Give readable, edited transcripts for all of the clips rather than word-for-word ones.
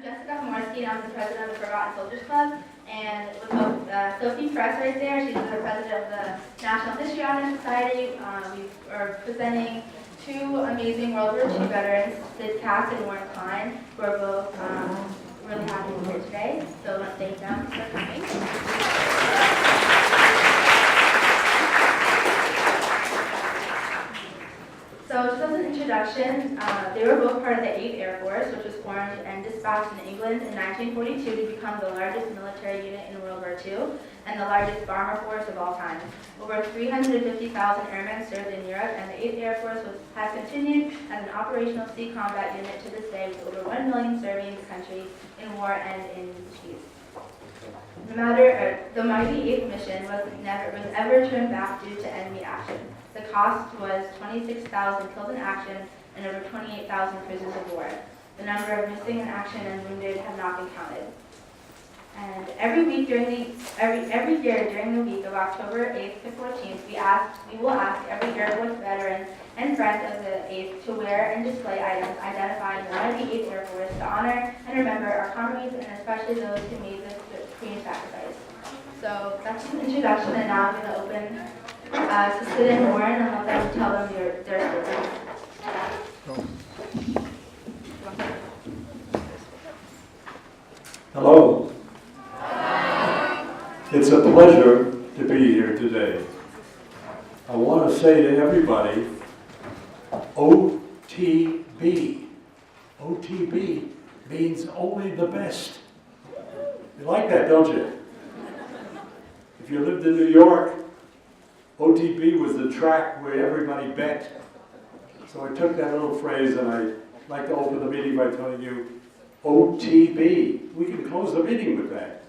And I'm the president of the Forgotten Soldiers Club. And with Sophie Press right there, she's the president of the National History Honor Society. We are presenting two amazing World War II veterans, Katz and Klein, who are both really happy to be here today. So I want to thank them for coming. So just as an introduction, they were both part of the 8th Air Force, which was formed and dispatched in England in 1942 to become the largest military unit in World War II and the largest bomber force of all time. Over 350,000 airmen served in Europe, and the 8th Air Force has continued as an operational sea combat unit to this day, with over 1 million serving the country in war and in peace. The mighty 8th mission was ever turned back due to enemy action. The cost was 26,000 killed in action and over 28,000 prisoners of war. The number of missing in action and wounded have not been counted. And every year during the week of October 8th to 14th, we will ask every Air Force veteran and friend of the 8th to wear and display items identifying one of the 8th Air Force to honor and remember our comrades and especially those who made this supreme sacrifice. So that's an introduction, and now I'm going to open to Sid and Warren and let them tell them their stories. Hello. It's a pleasure to be here today. I want to say to everybody, OTB. OTB means only the best. You like that, don't you? If you lived in New York, OTB was the track where everybody bet. So I took that little phrase and I'd like to open the meeting by telling you, OTB. We can close the meeting with that.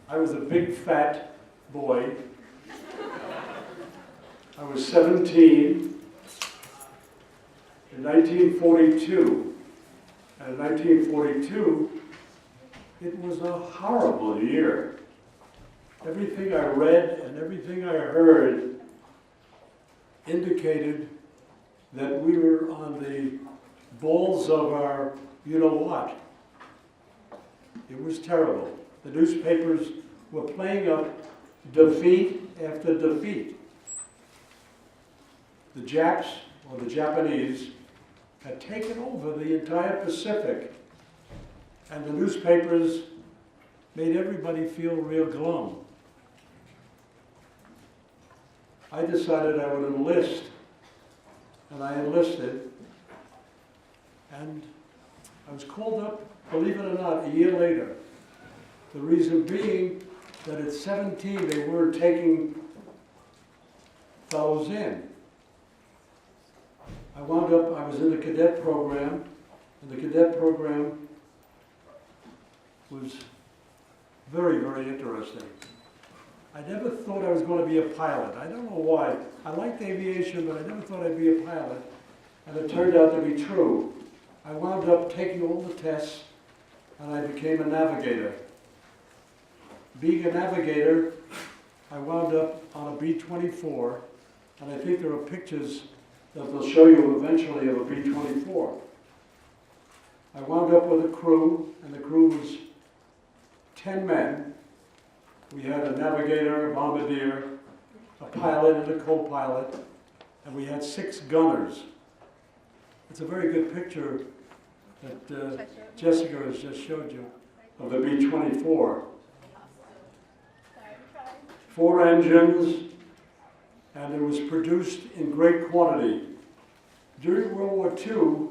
I was a big fat boy. I was 17 in 1942. And in 1942, it was a horrible year. Everything I read and everything I heard indicated that we were on the balls of our you-know-what. It was terrible. The newspapers were playing up defeat after defeat. The Japs, or the Japanese, had taken over the entire Pacific, and the newspapers made everybody feel real glum. I decided I would enlist, and I enlisted, and I was called up, believe it or not, a year later. The reason being that at 17 they weren't taking fellows in. I was in the cadet program, and the cadet program was very, very interesting. I never thought I was going to be a pilot. I don't know why. I liked aviation, but I never thought I'd be a pilot. And it turned out to be true. I wound up taking all the tests, and I became a navigator. Being a navigator, I wound up on a B-24, and I think there are pictures that they'll show you eventually of a B-24. I wound up with a crew, and the crew was 10 men. We had a navigator, a bombardier, a pilot and a co-pilot, and we had 6 gunners. It's a very good picture that Jessica has just showed you of the B-24. 4 engines, and it was produced in great quantity. During World War II,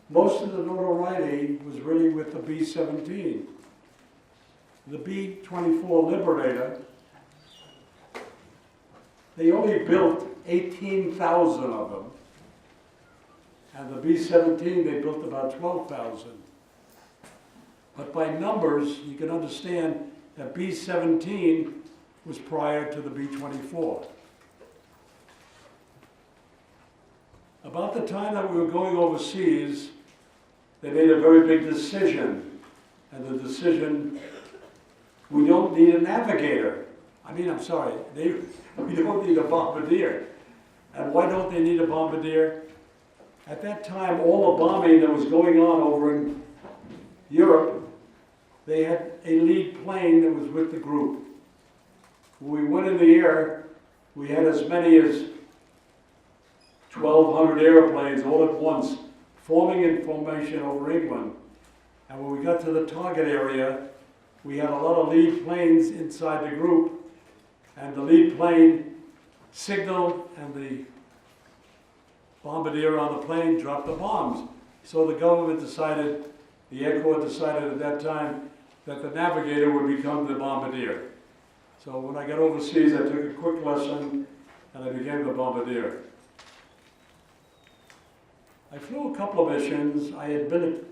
most of the notoriety was really with the B-17. The B-24 Liberator, they only built 18,000 of them. And the B-17, they built about 12,000. But by numbers, you can understand that B-17 was prior to the B-24. About the time that we were going overseas, they made a very big decision. And the decision, we don't need a navigator. We don't need a bombardier. And why don't they need a bombardier? At that time, all the bombing that was going on over in Europe, they had a lead plane that was with the group. When we went in the air, we had as many as 1,200 airplanes all at once, forming in formation over England. And when we got to the target area, we had a lot of lead planes inside the group, and the lead plane signaled, and the bombardier on the plane dropped the bombs. So the government decided, the Air Corps decided at that time, that the navigator would become the bombardier. So when I got overseas, I took a quick lesson, and I became the bombardier. I flew a couple of missions. I had been,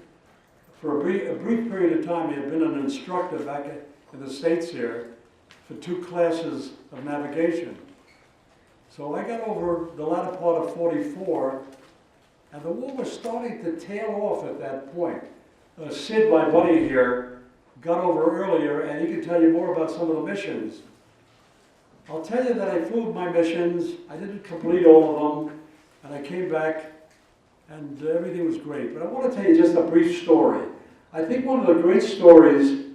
for a brief period of time, I had been an instructor back in the States here for 2 classes of navigation. So I got over the latter part of 44, and the war was starting to tail off at that point. Sid, my buddy here, got over earlier, and he can tell you more about some of the missions. I'll tell you that I flew my missions. I didn't complete all of them, and I came back, and everything was great. But I want to tell you just a brief story. I think one of the great stories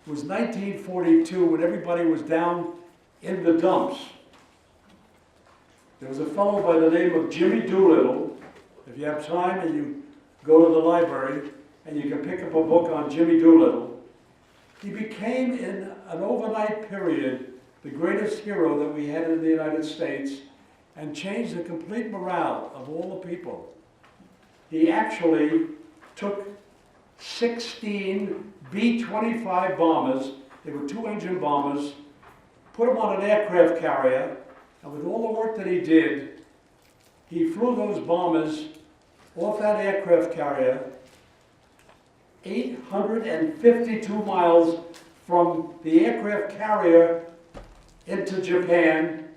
was 1942, when everybody was down in the dumps. There was a fellow by the name of Jimmy Doolittle. If you have time and you go to the library and you can pick up a book on Jimmy Doolittle, he became, in an overnight period, the greatest hero that we had in the United States, and changed the complete morale of all the people. He actually took 16 B-25 bombers, they were 2-engine bombers, put them on an aircraft carrier, and with all the work that he did, he flew those bombers off that aircraft carrier 852 miles from the aircraft carrier into Japan,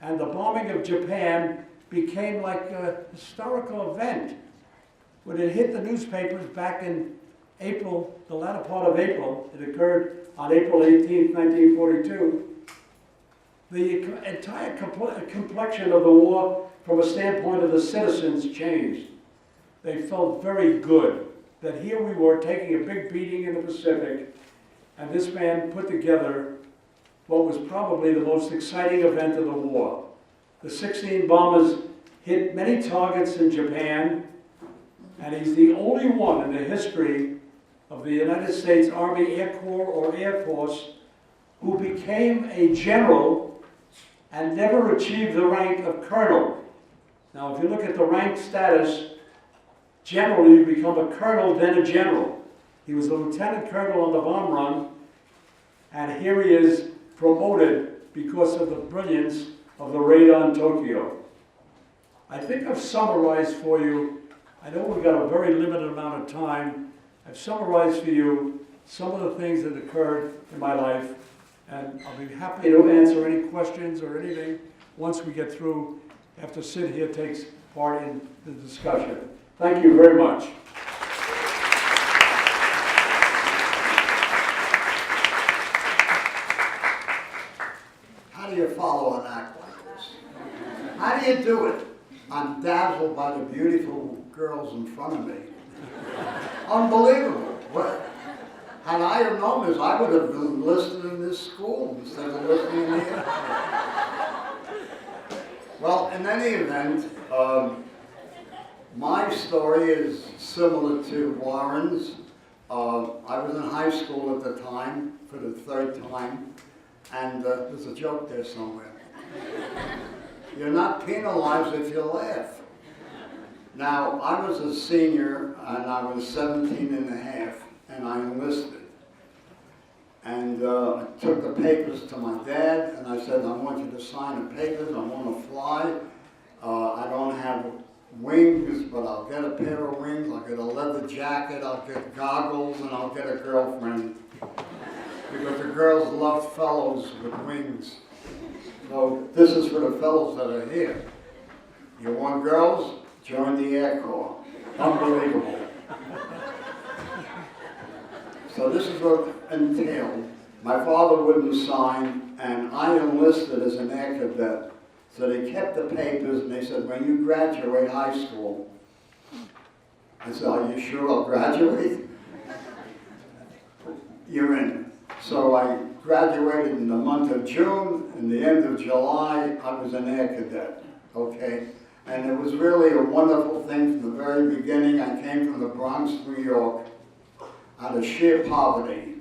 and the bombing of Japan became like a historical event. When it hit the newspapers back in April, the latter part of April, it occurred on April 18, 1942, the entire complexion of the war from a standpoint of the citizens changed. They felt very good that here we were taking a big beating in the Pacific, and this man put together what was probably the most exciting event of the war. The 16 bombers hit many targets in Japan, and he's the only one in the history of the United States Army, Air Corps, or Air Force who became a general and never achieved the rank of colonel. Now, if you look at the rank status, generally you become a colonel, then a general. He was a lieutenant colonel on the bomb run, and here he is promoted because of the brilliance of the raid on Tokyo. I think I've summarized for you, I know we've got a very limited amount of time, I've summarized for you some of the things that occurred in my life, and I'll be happy to answer any questions or anything once we get through, after Sid here takes part in the discussion. Thank you very much. How do you follow an act like this? How do you do it? I'm dazzled by the beautiful girls in front of me. Unbelievable. Had I have known this, I would have enlisted in this school instead of listening in the airport. Well, in any event, my story is similar to Warren's. I was in high school at the time, for the 3rd time, and there's a joke there somewhere. You're not penalized if you laugh. Now, I was a senior, and I was 17 and a half, and I enlisted. And I took the papers to my dad, and I said, I want you to sign the papers, I want to fly. I don't have wings, but I'll get a pair of wings, I'll get a leather jacket, I'll get goggles, and I'll get a girlfriend. Because the girls love fellows with wings. So this is for the fellows that are here. You want girls? Join the Air Corps. Unbelievable. So this is what it entailed. My father wouldn't sign, and I enlisted as an air cadet. So they kept the papers, and they said, when you graduate high school, I said, are you sure I'll graduate? You're in. So I graduated in the month of June. In the end of July, I was an air cadet, okay? And it was really a wonderful thing from the very beginning. I came from the Bronx, New York, out of sheer poverty,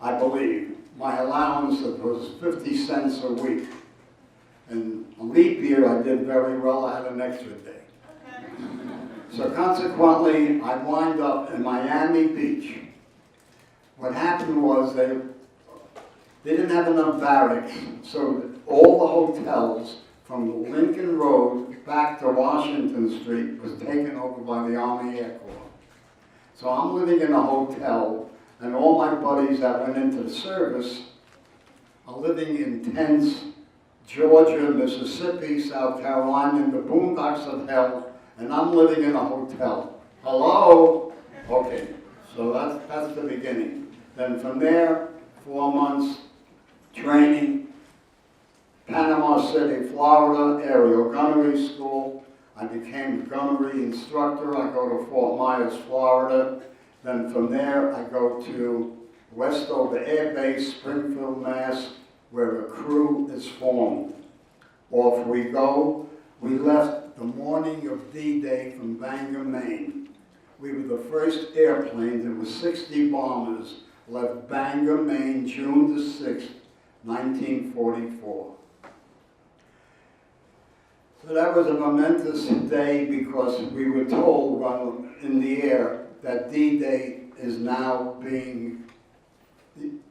I believe. My allowance was 50 cents a week. And a leap year, I did very well. I had an extra day. So consequently, I wind up in Miami Beach. What happened was they didn't have enough barracks, so all the hotels from Lincoln Road back to Washington Street was taken over by the Army Air Corps. So I'm living in a hotel, and all my buddies that went into the service are living in tents, Georgia, Mississippi, South Carolina, in the boondocks of hell, and I'm living in a hotel. Hello? Okay, so that's the beginning. Then from there, 4 months training, Panama City, Florida, aerial gunnery school. I became a gunnery instructor. I go to Fort Myers, Florida. Then from there, I go to Westover Air Base, Springfield, Mass., where a crew is formed. Off we go. We left the morning of D-Day from Bangor, Maine. We were the first airplane, there were 60 bombers, left Bangor, Maine, June the 6th, 1944. So that was a momentous day because we were told while in the air that D-Day is now being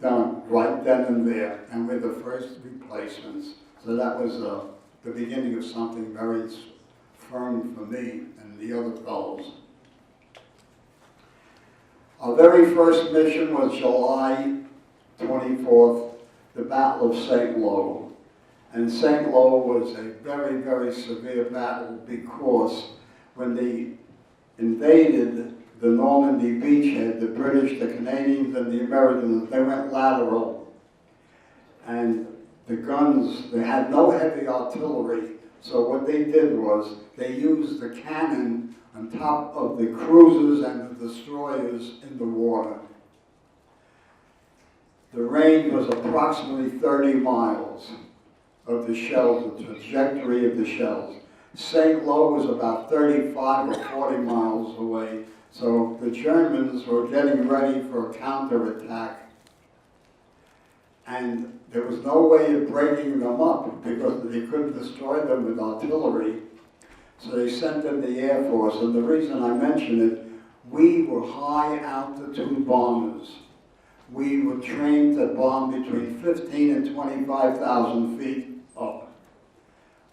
done right then and there, and we're the first replacements. So that was the beginning of something very firm for me and the other fellows. Our very first mission was July 24th, the Battle of St. Lo. And St. Lo was a very, very severe battle because when they invaded the Normandy beachhead, the British, the Canadians, and the Americans, they went lateral. And the guns, they had no heavy artillery, so what they did was they used the cannon on top of the cruisers and the destroyers in the water. The range was approximately 30 miles of the shells, the trajectory of the shells. St. Lo was about 35 or 40 miles away, so the Germans were getting ready for a counterattack. And there was no way of breaking them up because they couldn't destroy them with artillery. So they sent in the Air Force, and the reason I mention it, we were high altitude bombers. We were trained to bomb between 15 and 25,000 feet up.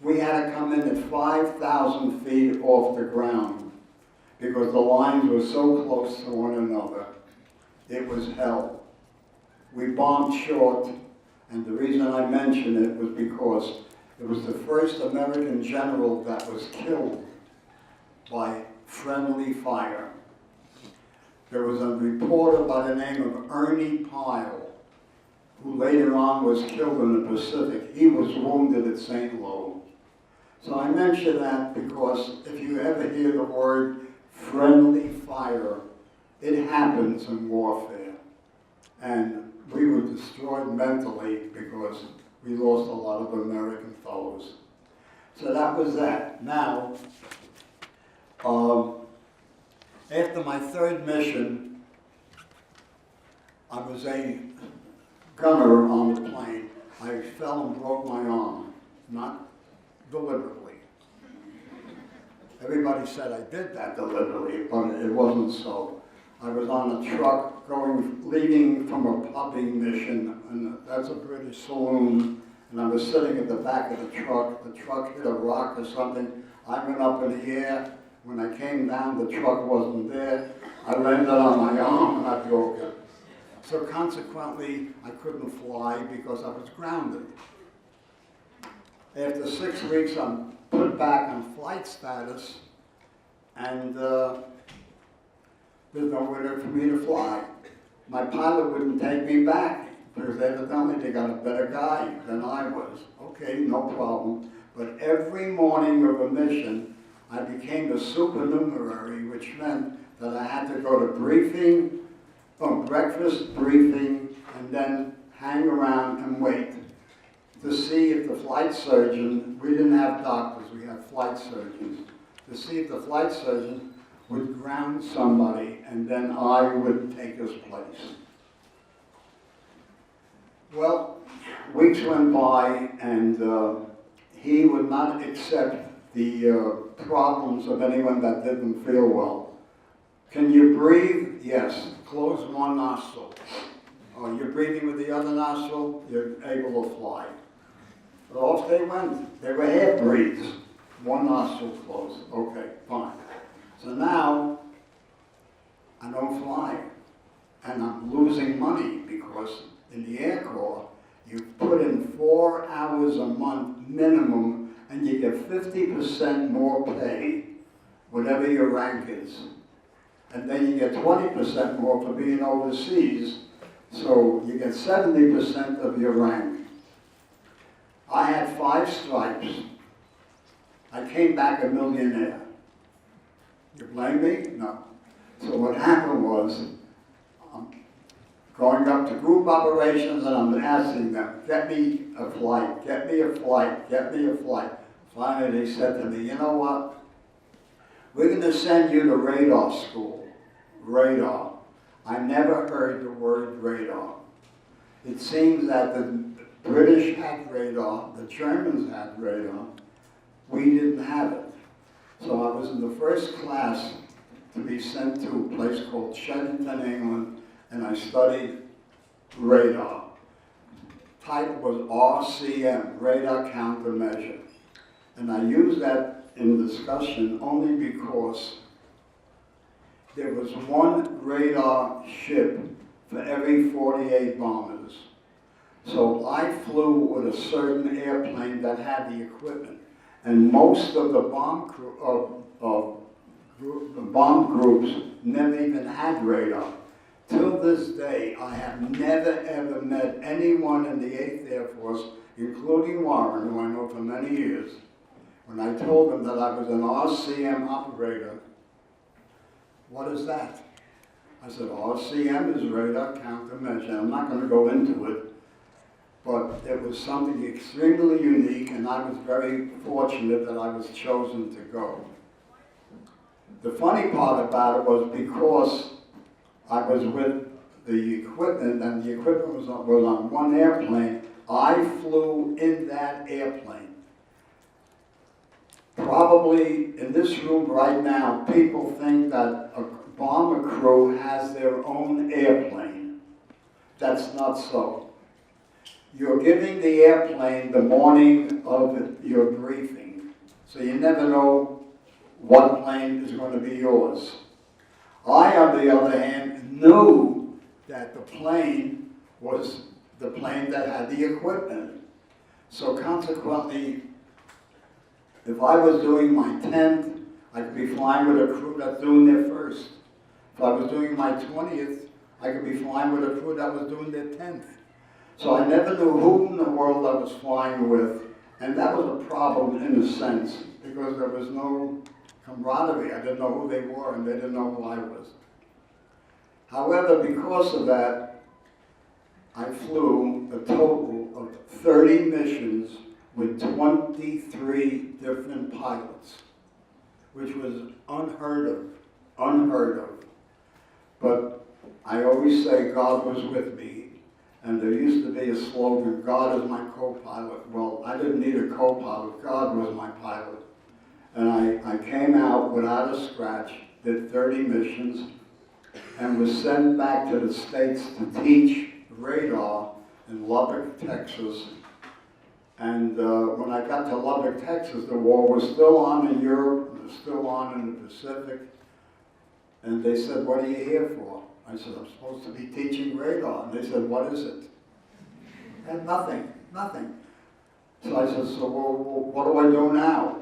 We had to come in at 5,000 feet off the ground because the lines were so close to one another. It was hell. We bombed short, and the reason I mention it was because it was the first American general that was killed by friendly fire. There was a reporter by the name of Ernie Pyle, who later on was killed in the Pacific. He was wounded at St. Lo. So I mention that because if you ever hear the word friendly fire, it happens in warfare. And we were destroyed mentally because we lost a lot of American fellows. So that was that. Now, after my third mission, I was a gunner on the plane. I fell and broke my arm, not deliberately. Everybody said I did that deliberately, but it wasn't so. I was on a truck leaving from a pubbing mission, and that's a British saloon, and I was sitting at the back of the truck. The truck hit a rock or something. I went up in the air. When I came down, the truck wasn't there. I landed on my arm and I broke it. So consequently, I couldn't fly because I was grounded. After 6 weeks, I'm put back on flight status, and there's nowhere for me to fly. My pilot wouldn't take me back because evidently they got a better guy than I was. Okay, no problem. But every morning of a mission, I became a supernumerary, which meant that I had to go to briefing, breakfast, briefing, and then hang around and wait to see if the flight surgeon, we didn't have doctors, we had flight surgeons, to see if the flight surgeon would ground somebody and then I would take his place. Well, weeks went by and he would not accept the problems of anyone that didn't feel well. Can you breathe? Yes. Close one nostril. Oh, you're breathing with the other nostril, you're able to fly. But off they went. They were half breaths. One nostril closed. Okay, fine. So now, I don't fly. And I'm losing money because in the Air Corps, you put in 4 hours a month minimum and you get 50% more pay, whatever your rank is. And then you get 20% more for being overseas, so you get 70% of your rank. I had 5 stripes. I came back a millionaire. You blame me? No. So what happened was, I'm going up to group operations and I'm asking them, get me a flight, get me a flight, get me a flight. Finally they said to me, you know what? We're going to send you to radar school. Radar. I never heard the word radar. It seems that the British had radar, the Germans had radar, we didn't have it. So I was in the first class to be sent to a place called Cheddington, England, and I studied radar. Type was RCM, radar countermeasure. And I used that in discussion only because there was one radar ship for every 48 bombers. So I flew with a certain airplane that had the equipment. And most of the bomb groups never even had radar. Till this day, I have never ever met anyone in the 8th Air Force, including Warren, who I know for many years, when I told them that I was an RCM operator. What is that? I said, RCM is radar countermeasure. I'm not going to go into it, but it was something extremely unique, and I was very fortunate that I was chosen to go. The funny part about it was because I was with the equipment, and the equipment was on one airplane, I flew in that airplane. Probably in this room right now, people think that a bomber crew has their own airplane. That's not so. You're giving the airplane the morning of your briefing, so you never know what plane is going to be yours. I, on the other hand, knew that the plane was the plane that had the equipment. So consequently, if I was doing my 10th, I could be flying with a crew that's doing their first. If I was doing my 20th, I could be flying with a crew that was doing their 10th. So I never knew who in the world I was flying with, and that was a problem in a sense, because there was no camaraderie. I didn't know who they were, and they didn't know who I was. However, because of that, I flew a total of 30 missions with 23 different pilots, which was unheard of. But I always say God was with me, and there used to be a slogan, God is my co-pilot. Well, I didn't need a co-pilot, God was my pilot. And I came out without a scratch, did 30 missions, and was sent back to the States to teach radar in Lubbock, Texas. And when I got to Lubbock, Texas, the war was still on in Europe, it was still on in the Pacific. And they said, what are you here for? I said, I'm supposed to be teaching radar. And they said, what is it? And nothing. So I said, so what do I do now?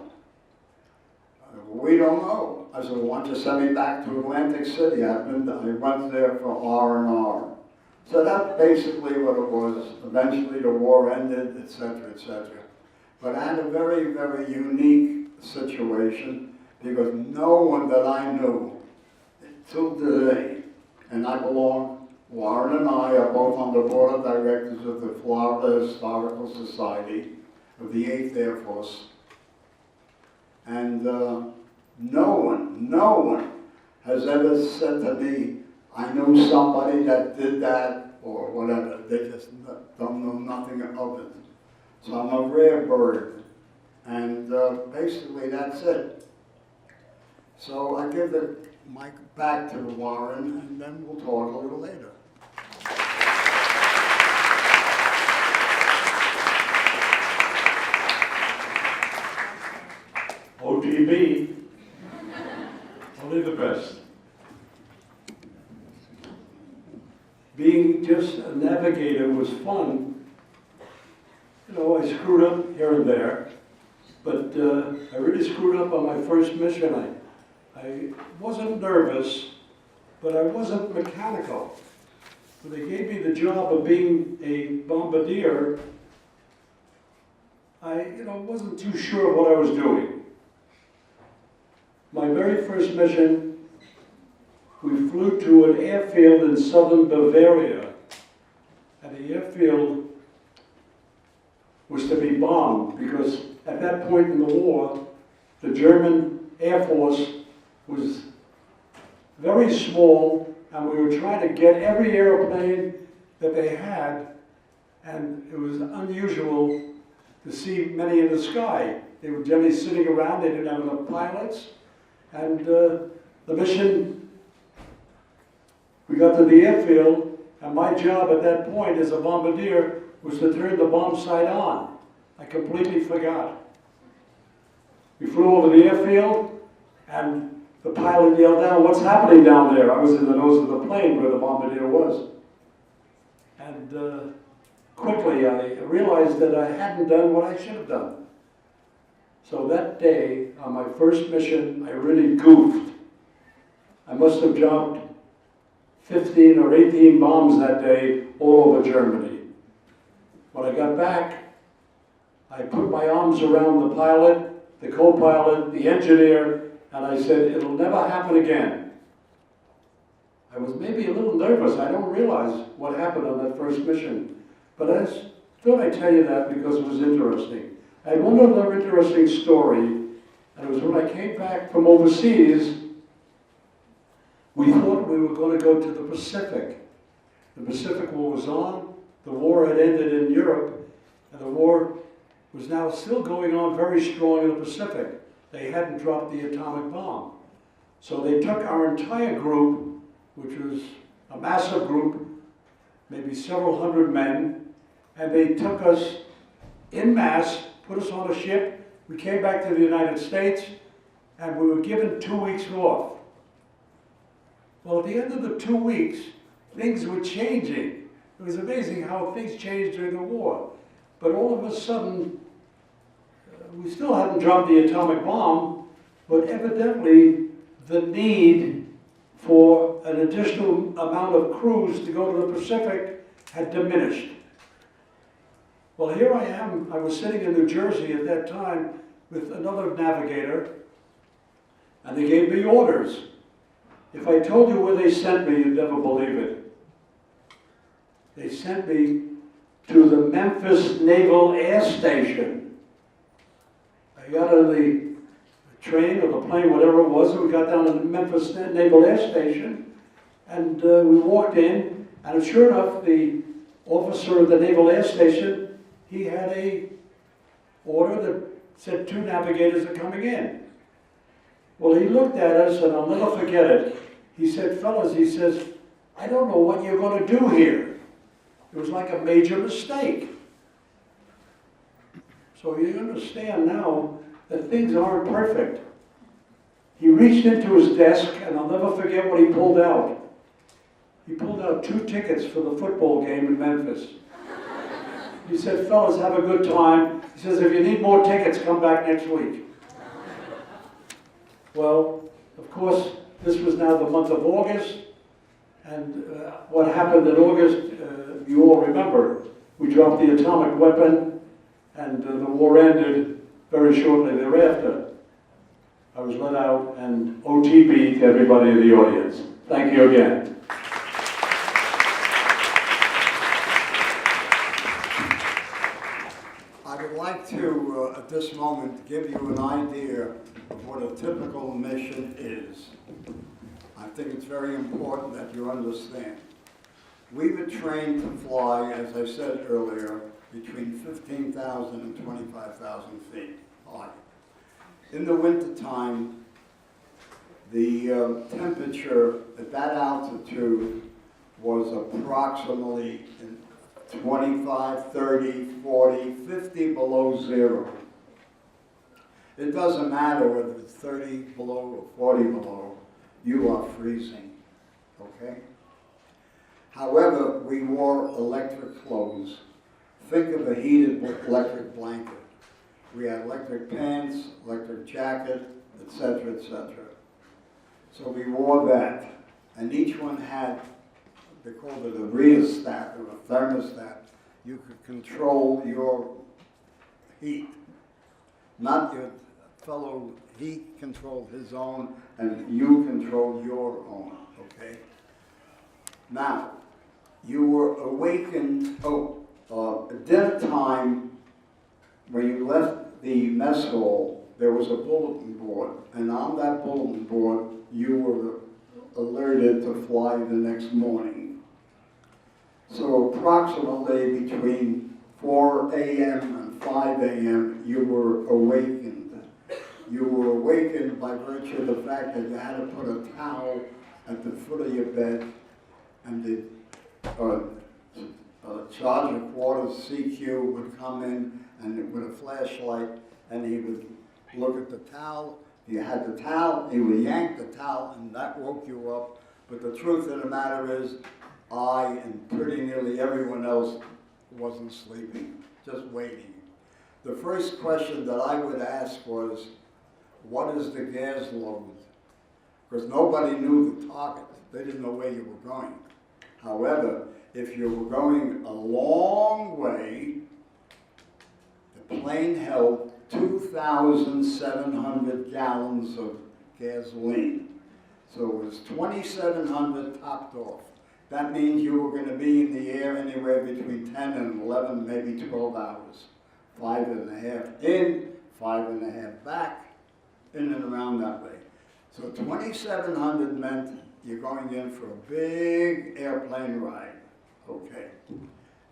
We don't know. I said, well, why don't you send me back to Atlantic City? I went there for R&R. So that's basically what it was. Eventually the war ended, etc., etc. But I had a very, very unique situation because no one that I knew till today, and I belong, Warren and I are both on the board of directors of the Florida Historical Society of the 8th Air Force. And no one has ever said to me, I know somebody that did that or whatever. They just don't know nothing of it. So I'm a rare bird. And basically that's it. So I give the mic back to Warren, and then we'll talk a little later. OTB, only the best. Being just a navigator was fun. You know, I screwed up here and there, but I really screwed up on my first mission. I wasn't nervous, but I wasn't mechanical. When they gave me the job of being a bombardier, I wasn't too sure of what I was doing. My very first mission, we flew to an airfield in southern Bavaria, and the airfield was to be bombed because at that point in the war, the German Air Force was very small, and we were trying to get every airplane that they had, and it was unusual to see many in the sky. They were generally sitting around, they didn't have enough pilots, and the mission, we got to the airfield, and my job at that point as a bombardier was to turn the bomb sight on. I completely forgot. We flew over the airfield, and the pilot yelled down, "What's happening down there?" I was in the nose of the plane where the bombardier was. And quickly I realized that I hadn't done what I should have done. So that day, on my first mission, I really goofed. I must have dropped 15 or 18 bombs that day all over Germany. When I got back, I put my arms around the pilot, the co-pilot, the engineer, and I said, "It'll never happen again." I was maybe a little nervous. I don't realize what happened on that first mission. But I thought I'd tell you that because it was interesting. I had one other interesting story, and it was when I came back from overseas, we thought we were going to go to the Pacific. The Pacific War was on, the war had ended in Europe, and the war was now still going on very strong in the Pacific. They hadn't dropped the atomic bomb. So they took our entire group, which was a massive group, maybe several hundred men, and they took us en masse, put us on a ship. We came back to the United States, and we were given 2 weeks off. Well, at the end of the 2 weeks, things were changing. It was amazing how things changed during the war. But all of a sudden, we still hadn't dropped the atomic bomb, but evidently the need for an additional amount of crews to go to the Pacific had diminished. Well, here I am. I was sitting in New Jersey at that time with another navigator, and they gave me orders. If I told you where they sent me, you'd never believe it. They sent me to the Memphis Naval Air Station. I got on the train or the plane, whatever it was, and we got down to the Memphis Naval Air Station, and we walked in, and sure enough, the officer of the Naval Air Station, he had a order that said 2 navigators are coming in. Well, he looked at us, and I'll never forget it. He said, "Fellas," he says, "I don't know what you're going to do here." It was like a major mistake. So you understand now that things aren't perfect. He reached into his desk, and I'll never forget what he pulled out. He pulled out 2 tickets for the football game in Memphis. He said, "Fellas, have a good time." He says, "If you need more tickets, come back next week." Well, of course, this was now the month of August, and what happened in August, you all remember. We dropped the atomic weapon, and the war ended very shortly thereafter. I was let out, and OTP to everybody in the audience. Thank you again. I would like to, at this moment, give you an idea of what a typical mission is. I think it's very important that you understand. We were trained to fly, as I said earlier, between 15,000 and 25,000 feet high. In the wintertime, the temperature at that altitude was approximately 25, 30, 40, 50 below zero. It doesn't matter whether it's 30 below or 40 below, you are freezing, okay? However, we wore electric clothes. Think of a heated electric blanket. We had electric pants, electric jacket, etc., etc. So we wore that, and each one had, they called it a rheostat or a thermostat. You could control your heat, not your fellow. He controlled his own, and you controlled your own, okay? Now, you were awakened, at dinner time, when you left the mess hall, there was a bulletin board, and on that bulletin board, you were alerted to fly the next morning. So approximately between 4 a.m. and 5 a.m., you were awakened. You were awakened by virtue of the fact that you had to put a towel at the foot of your bed, and the charge of quarters CQ would come in and with a flashlight, and he would look at the towel. You had the towel, he would yank the towel, and that woke you up. But the truth of the matter is, I and pretty nearly everyone else wasn't sleeping, just waiting. The first question that I would ask was, what is the gas load? Because nobody knew the target. They didn't know where you were going. However, if you were going a long way, the plane held 2,700 gallons of gasoline. So it was 2,700 topped off. That means you were going to be in the air anywhere between 10 and 11, maybe 12 hours. 5.5 in, 5.5 back, in and around that way. So 2,700 meant you're going in for a big airplane ride. Okay.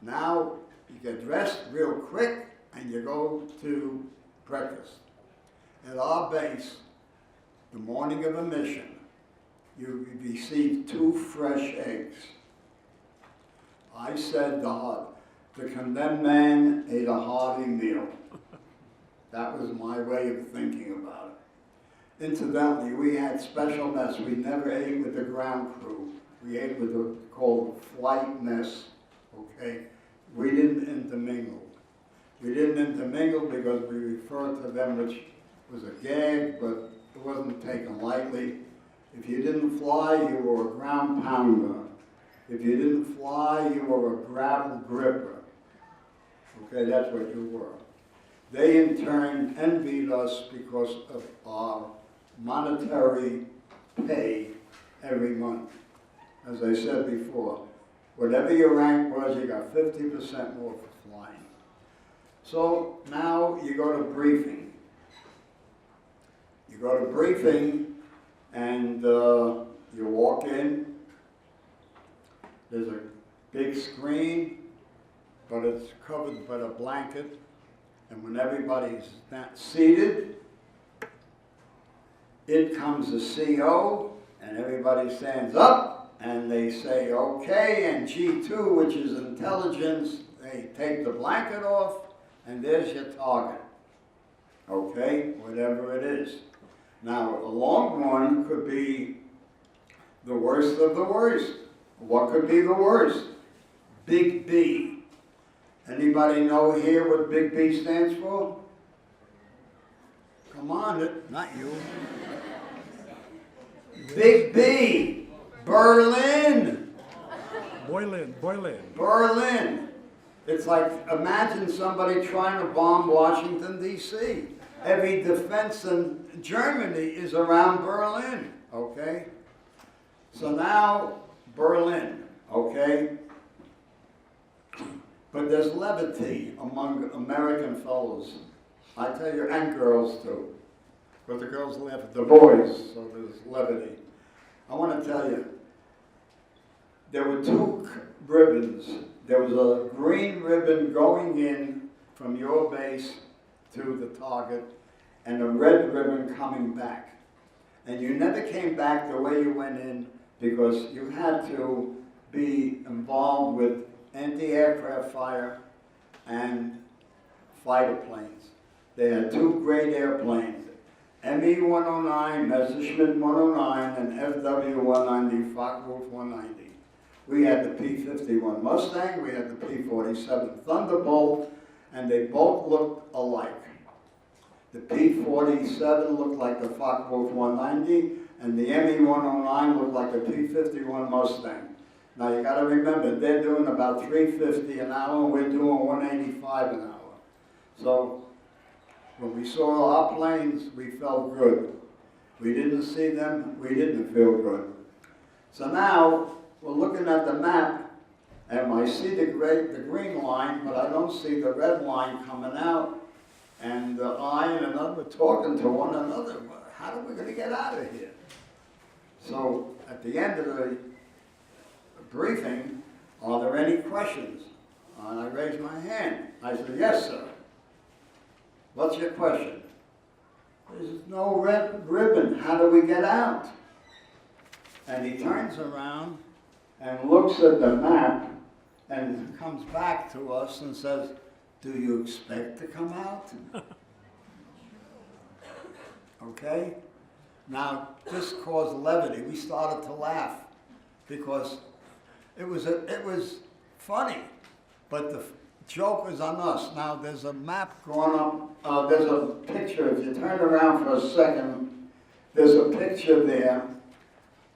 Now you get dressed real quick and you go to breakfast. At our base, the morning of a mission, you receive 2 fresh eggs. I said the condemned man ate a hearty meal. That was my way of thinking about it. Incidentally, we had special mess. We never ate with the ground crew. We ate with the called flight mess, okay? We didn't intermingle. We didn't intermingle because we referred to them, which was a gag, but it wasn't taken lightly. If you didn't fly, you were a ground pounder. If you didn't fly, you were a gravel gripper. Okay, that's what you were. They in turn envied us because of our monetary pay every month. As I said before, whatever your rank was, you got 50% more for flying. So now you go to briefing. You go to briefing and you walk in. There's a big screen, but it's covered by a blanket. And when everybody's seated, in comes the CO, and everybody stands up, and they say, okay, and G2, which is intelligence, they take the blanket off, and there's your target. Okay, whatever it is. Now, a long one could be the worst of the worst. What could be the worst? Big B. Anybody know here what Big B stands for? Come on, not you. Big B. Berlin. Berlin. It's like, imagine somebody trying to bomb Washington, D.C. Every defense in Germany is around Berlin, okay? So now, Berlin, okay? But there's levity among American fellows. I tell you, and girls too. But the girls laugh at the boys, so there's levity. I want to tell you, there were two ribbons. There was a green ribbon going in from your base to the target, and a red ribbon coming back. And you never came back the way you went in because you had to be involved with anti-aircraft fire and fighter planes. They had two great airplanes, ME-109, Messerschmitt 109, and FW-190, Focke-Wulf 190. We had the P-51 Mustang, we had the P-47 Thunderbolt, and they both looked alike. The P-47 looked like the Focke-Wulf 190, and the ME-109 looked like a P-51 Mustang. Now you got to remember, they're doing about 350 an hour, and we're doing 185 an hour. So when we saw our planes, we felt good. We didn't see them, we didn't feel good. So now we're looking at the map, and I see the green line, but I don't see the red line coming out. And I and another were talking to one another. How are we going to get out of here? So at the end of the briefing, are there any questions? And I raised my hand. I said, yes, sir. What's your question? There's no red ribbon. How do we get out? And he turns around and looks at the map and comes back to us and says, do you expect to come out? Okay? Now, this caused levity. We started to laugh because it was funny, but the joke was on us. Now, there's a map going up. There's a picture. If you turn around for a second, there's a picture there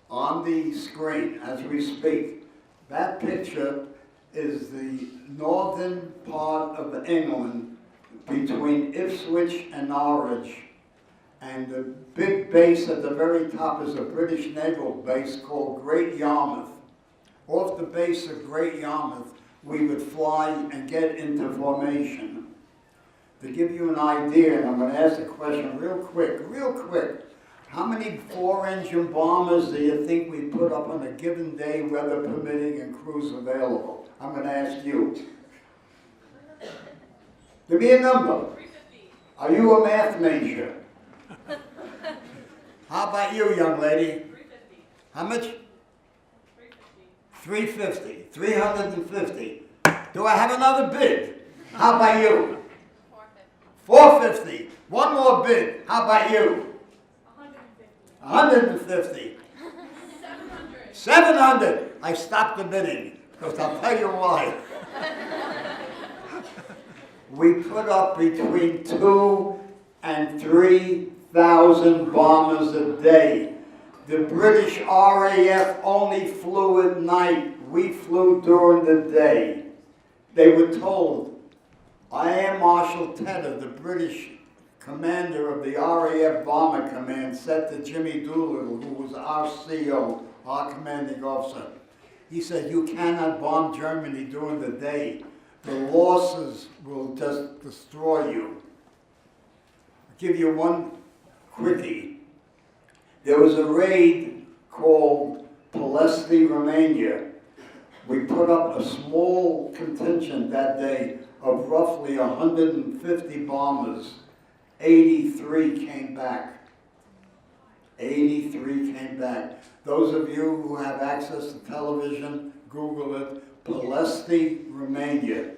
on the screen as we speak. That picture is the northern part of England between Ipswich and Norwich. And the big base at the very top is a British naval base called Great Yarmouth. Off the base of Great Yarmouth, we would fly and get into formation. To give you an idea, and I'm going to ask a question real quick. How many four-engine bombers do you think we put up on a given day, weather permitting and crews available? I'm going to ask you. Give me a number. 350. Are you a math major? How about you, young lady? 350. How much? 350. 350. Do I have another bid? How about you? 450. 450. One more bid. How about you? 150. 150. 700. 700. I stopped the bidding, because I'll tell you why. We put up between 2,000 and 3,000 bombers a day. The British RAF only flew at night. We flew during the day. They were told, I am Marshal Tedder, the British commander of the RAF Bomber Command, said to Jimmy Doolittle, who was our CO, our commanding officer. He said, you cannot bomb Germany during the day. The losses will just destroy you. I'll give you one quickie. There was a raid called Palesti, Romania. We put up a small contingent that day of roughly 150 bombers. 83 came back. 83 came back. Those of you who have access to television, Google it, Palesti, Romania,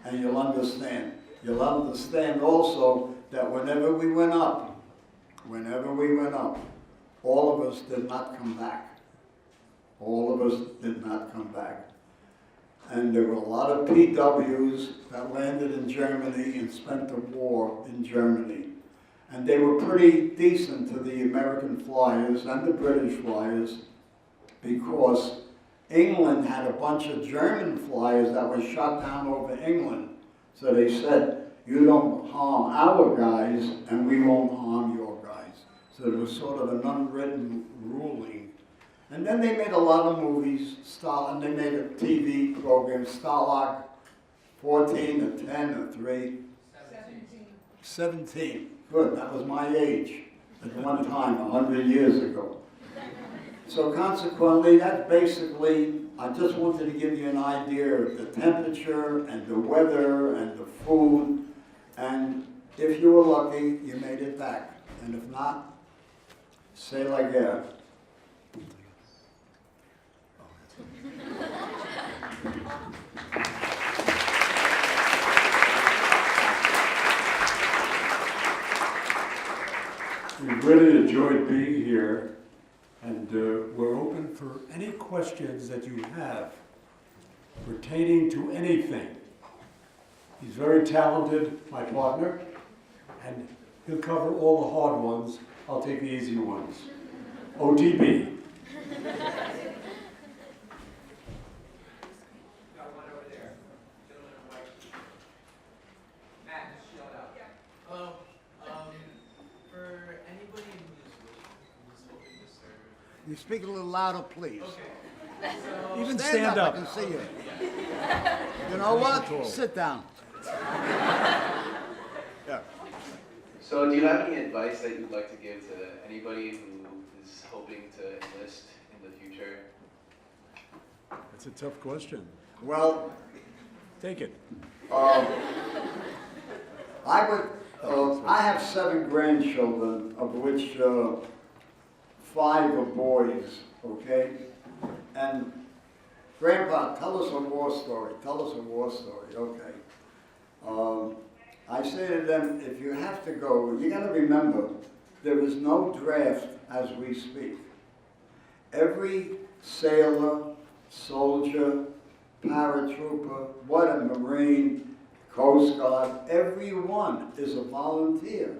and you'll understand. You'll understand also that whenever we went up, all of us did not come back. All of us did not come back. And there were a lot of PWs that landed in Germany and spent the war in Germany. And they were pretty decent to the American flyers and the British flyers because England had a bunch of German flyers that were shot down over England. So they said, you don't harm our guys and we won't harm your guys. So there was sort of an unwritten ruling. And then they made a lot of movies, and they made a TV program, Starlock, 14, a 10, a 3. 17. Good, that was my age at one time, 100 years ago. So consequently, that's basically, I just wanted to give you an idea of the temperature and the weather and the food. And if you were lucky, you made it back. And if not, c'est la guerre. We've really enjoyed being here, and we're open for any questions that you have pertaining to anything. He's very talented, my partner, and he'll cover all the hard ones. I'll take the easy ones. OTB. You speak a little louder, please. Okay. So, Even stand up. I can see you. You know what? Sit down. Yeah. So do you have any advice that you'd like to give to anybody who is hoping to enlist in the future? That's a tough question. Well, Take it. I have 7 grandchildren, of which 5 are boys, okay? And Grandpa, tell us a war story. Tell us a war story, okay? I say to them, if you have to go, you gotta remember, there is no draft as we speak. Every sailor, soldier, paratrooper, what a Marine, Coast Guard, everyone is a volunteer.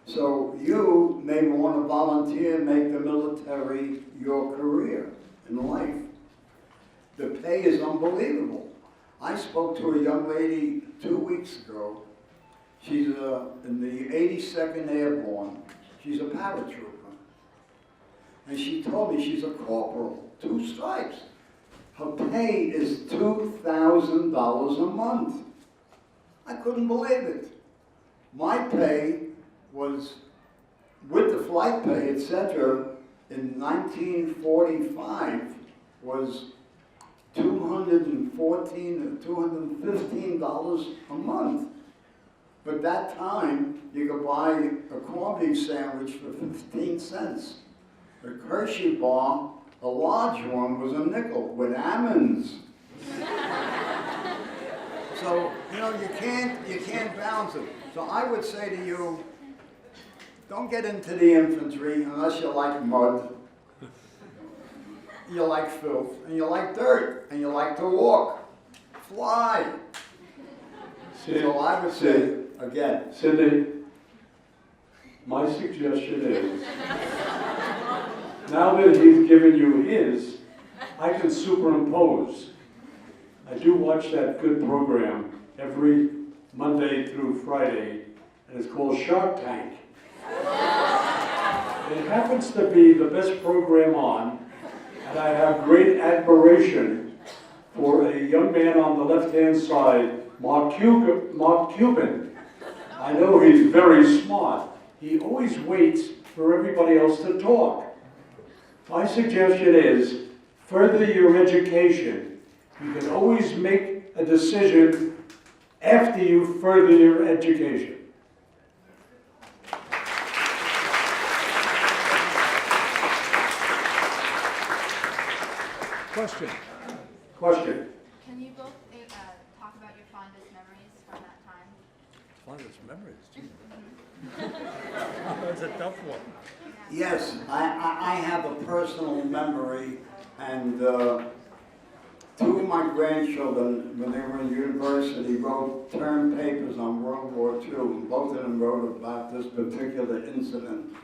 So you may want to volunteer, make the military your career in life. The pay is unbelievable. I spoke to a young lady 2 weeks ago. She's in the 82nd Airborne. She's a paratrooper. And she told me she's a corporal, 2 stripes. Her pay is $2,000 a month. I couldn't believe it. My pay was, with the flight pay, etc., in 1945 was $214 or $215 a month. But that time, you could buy a corned beef sandwich for 15 cents. A Hershey bar, a large one, was a nickel with almonds. So, you know, you can't balance it. So I would say to you, don't get into the infantry unless you like mud, you like filth, and you like dirt, and you like to walk, fly. So I would say, again, Cindy, my suggestion is, now that he's given you his, I can superimpose. I do watch that good program every Monday through Friday, and it's called Shark Tank. It happens to be the best program on, and I have great admiration for a young man on the left-hand side, Mark Cuban. I know he's very smart. He always waits for everybody else to talk. My suggestion is, further your education. You can always make a decision after you further your education. Question. Question. Can you both talk about your fondest memories from that time? Fondest memories, That's a tough one. yes, I have a personal memory, and 2 of my grandchildren, when they were in university, wrote term papers on World War II, and both of them wrote about this particular incident.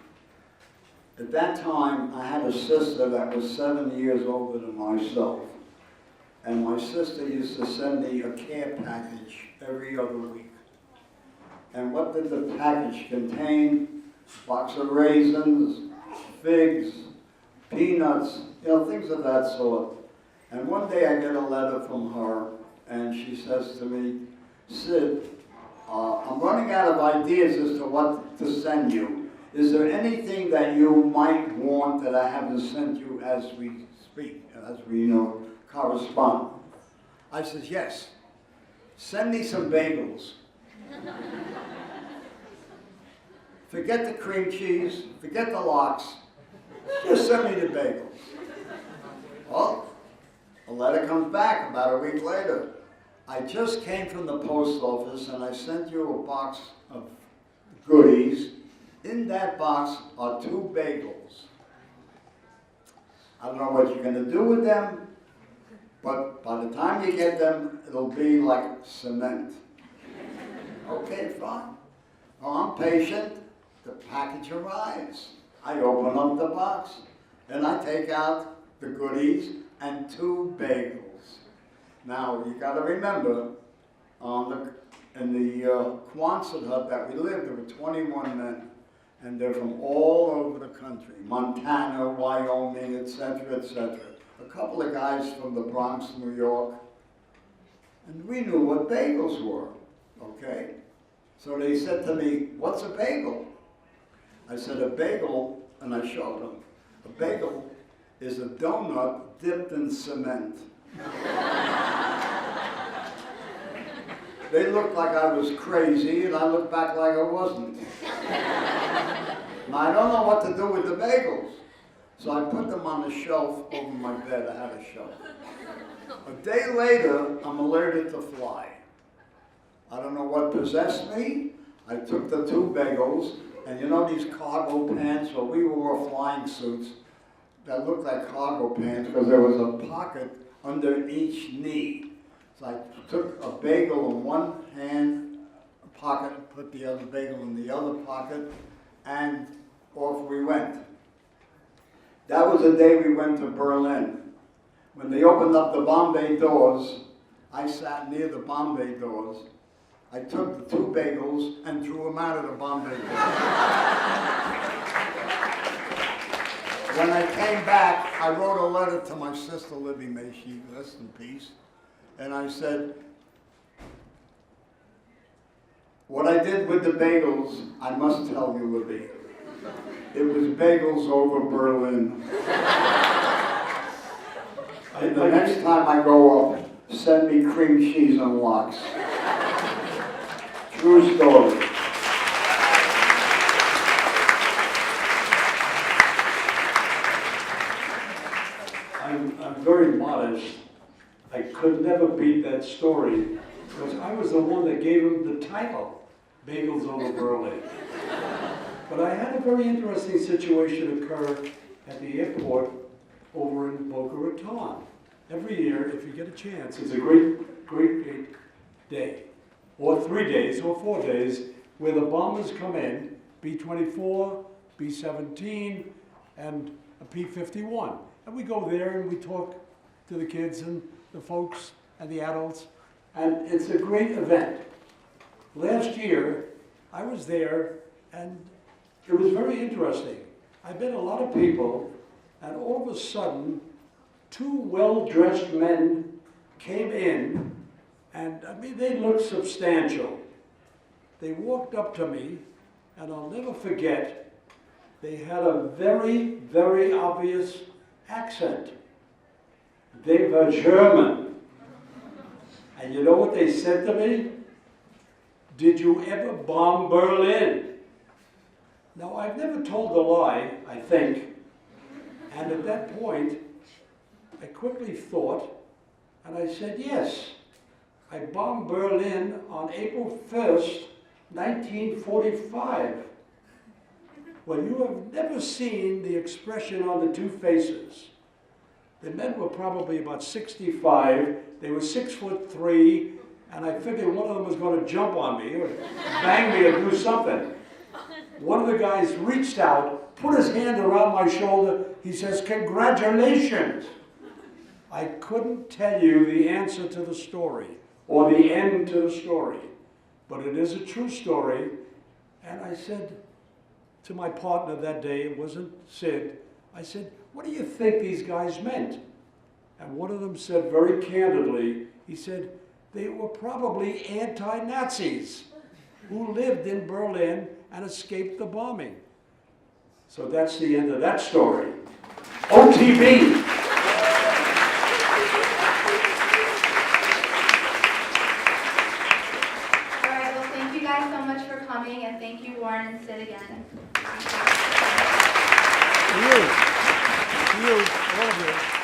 At that time, I had a sister that was 7 years older than myself. And my sister used to send me a care package every other week. And what did the package contain? A box of raisins, figs, peanuts, things of that sort. And one day I get a letter from her, and she says to me, Sid, I'm running out of ideas as to what to send you. Is there anything that you might want that I haven't sent you as we speak, as we, correspond? I says, yes. Send me some bagels. Forget the cream cheese, forget the lox, just send me the bagels. Well, a letter comes back about a week later. I just came from the post office and I sent you a box of goodies. In that box are 2 bagels. I don't know what you're going to do with them, but by the time you get them, it'll be like cement. Okay, fine. Well, I'm patient. The package arrives. I open up the box and I take out the goodies and 2 bagels. Now, you got to remember, in the Quonset hut that we lived, there were 21 men, and they're from all over the country, Montana, Wyoming, etc., etc. A couple of guys from the Bronx, New York, and we knew what bagels were, okay? So they said to me, what's a bagel? I said, a bagel, and I showed them. A bagel is a donut dipped in cement. They looked like I was crazy, and I looked back like I wasn't. Now, I don't know what to do with the bagels. So I put them on the shelf over my bed. I had a shelf. A day later, I'm alerted to fly. I don't know what possessed me. I took the 2 bagels, and you know these cargo pants? Well, we wore flying suits that looked like cargo pants because there was a pocket under each knee. So I took a bagel in one hand pocket, put the other bagel in the other pocket, and off we went. That was the day we went to Berlin. When they opened up the Bombay doors, I sat near the Bombay doors. I took the 2 bagels and threw them out of the Bombay doors. When I came back, I wrote a letter to my sister Libby, may she rest in peace, and I said, what I did with the bagels, I must tell you, Libby. It was bagels over Berlin. And the next time I go up, send me cream cheese and lox. True story. I'm very modest. I could never beat that story because I was the one that gave him the title, Bagels Over Berlin. But I had a very interesting situation occur at the airport over in Boca Raton. Every year, if you get a chance, it's a great day, or 3 days, or 4 days, where the bombers come in, B-24, B-17, and a P-51. And we go there and we talk to the kids and the folks and the adults, and it's a great event. Last year, I was there, and it was very interesting. I met a lot of people, and all of a sudden, 2 well-dressed men came in, and I mean, they looked substantial. They walked up to me, and I'll never forget, they had a very, very obvious accent. They were German. And you know what they said to me? Did you ever bomb Berlin? Now, I've never told a lie, I think. And at that point, I quickly thought, and I said, yes, I bombed Berlin on April 1st, 1945. Well, you have never seen the expression on the 2 faces. The men were probably about 65. They were 6'3", and I figured one of them was going to jump on me or bang me or do something. One of the guys reached out, put his hand around my shoulder. He says, congratulations. I couldn't tell you the answer to the story or the end to the story. but it is a true story. And I said to my partner that day, it wasn't Sid, I said, what do you think these guys meant? And one of them said very candidly, he said, they were probably anti-Nazis who lived in Berlin and escaped the bombing. So that's the end of that story. OTB! All right, well, thank you guys so much for coming, and thank you, Warren and Sid, again. To you, all of you.